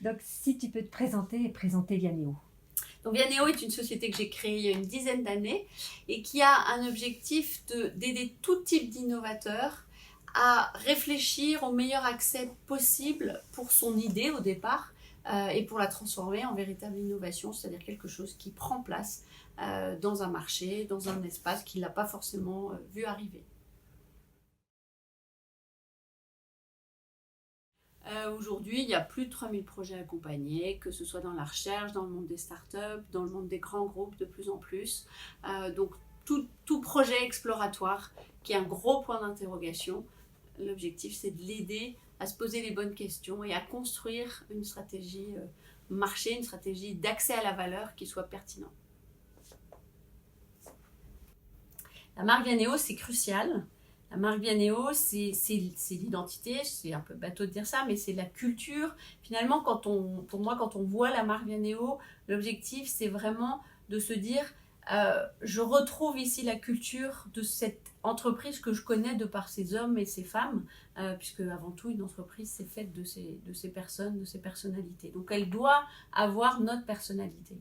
Donc, si tu peux te présenter et présenter Vianéo. Donc Vianéo est une société que j'ai créée il y a une dizaine d'années et qui a un objectif d'aider tout type d'innovateur à réfléchir au meilleur accès possible pour son idée au départ et pour la transformer en véritable innovation, c'est-à-dire quelque chose qui prend place dans un marché, dans un espace qu'il n'a pas forcément vu arriver. Aujourd'hui, il y a plus de 3000 projets accompagnés, que ce soit dans la recherche, dans le monde des startups, dans le monde des grands groupes de plus en plus. Donc tout projet exploratoire qui est un gros point d'interrogation, l'objectif c'est de l'aider à se poser les bonnes questions et à construire une stratégie marché, une stratégie d'accès à la valeur qui soit pertinente. La marque Vianéo, c'est crucial. La marque Vianéo, c'est l'identité, c'est un peu bateau de dire ça, mais c'est la culture. Finalement, pour moi, quand on voit la marque Vianéo, l'objectif, c'est vraiment de se dire, je retrouve ici la culture de cette entreprise que je connais de par ces hommes et ces femmes, puisque avant tout, une entreprise, c'est faite de ces personnes, de ces personnalités. Donc, elle doit avoir notre personnalité.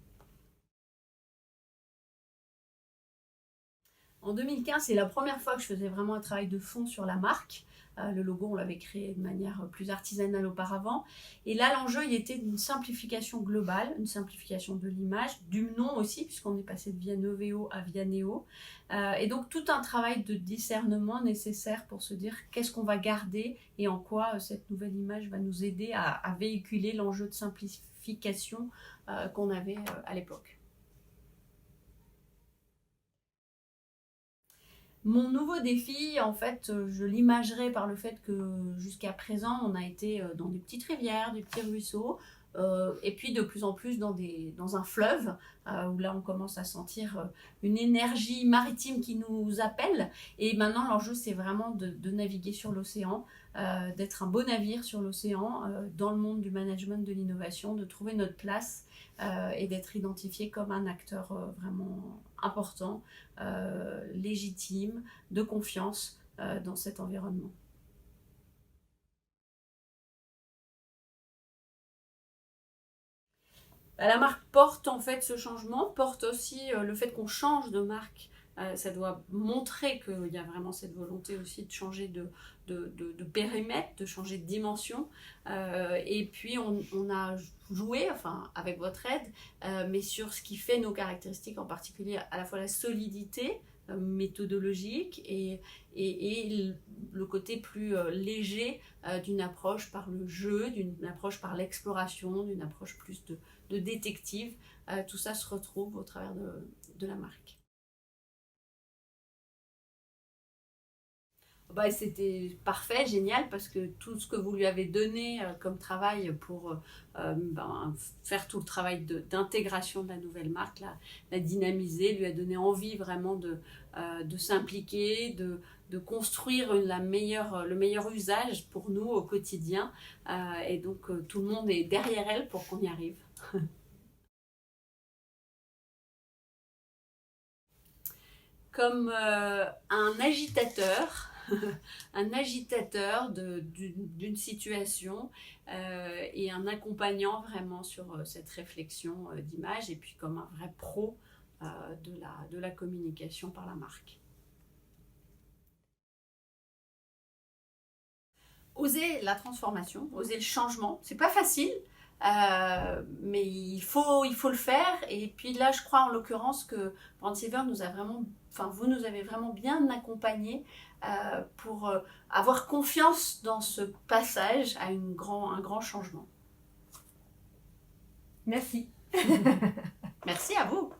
En 2015, c'est la première fois que je faisais vraiment un travail de fond sur la marque. Le logo, on l'avait créé de manière plus artisanale auparavant. Et là, l'enjeu, il était d'une simplification globale, une simplification de l'image, du nom aussi, puisqu'on est passé de Vianoveo à Vianéo. Et donc, tout un travail de discernement nécessaire pour se dire qu'est-ce qu'on va garder et en quoi cette nouvelle image va nous aider à véhiculer l'enjeu de simplification qu'on avait à l'époque. Mon nouveau défi, en fait, je l'imagerai par le fait que jusqu'à présent, on a été dans des petites rivières, des petits ruisseaux, et puis de plus en plus dans un fleuve, où là on commence à sentir une énergie maritime qui nous appelle. Et maintenant, l'enjeu, c'est vraiment de naviguer sur l'océan, d'être un beau navire sur l'océan, dans le monde du management de l'innovation, de trouver notre place et d'être identifié comme un acteur vraiment important, légitime, de confiance dans cet environnement. La marque porte en fait ce changement, porte aussi le fait qu'on change de marque. Ça doit montrer qu'il y a vraiment cette volonté aussi de changer de périmètre, de changer de dimension. Et puis on a joué, enfin avec votre aide, mais sur ce qui fait nos caractéristiques, en particulier à la fois la solidité méthodologique et le côté plus léger d'une approche par le jeu, d'une approche par l'exploration, d'une approche plus de détective. Tout ça se retrouve au travers de la marque. Bah, c'était parfait, génial, parce que tout ce que vous lui avez donné comme travail pour faire tout le travail d'intégration de la nouvelle marque, la dynamiser, lui a donné envie vraiment de s'impliquer, de construire le meilleur usage pour nous au quotidien. Et donc tout le monde est derrière elle pour qu'on y arrive. Comme un agitateur, un agitateur d'une situation et un accompagnant vraiment sur cette réflexion d'image, et puis comme un vrai pro de la communication par la marque. Oser la transformation, oser le changement, c'est pas facile, mais il faut le faire. Et puis là, je crois en l'occurrence que Brand Silver vous nous avez vraiment bien accompagnés pour avoir confiance dans ce passage à un grand changement. Merci. Merci à vous.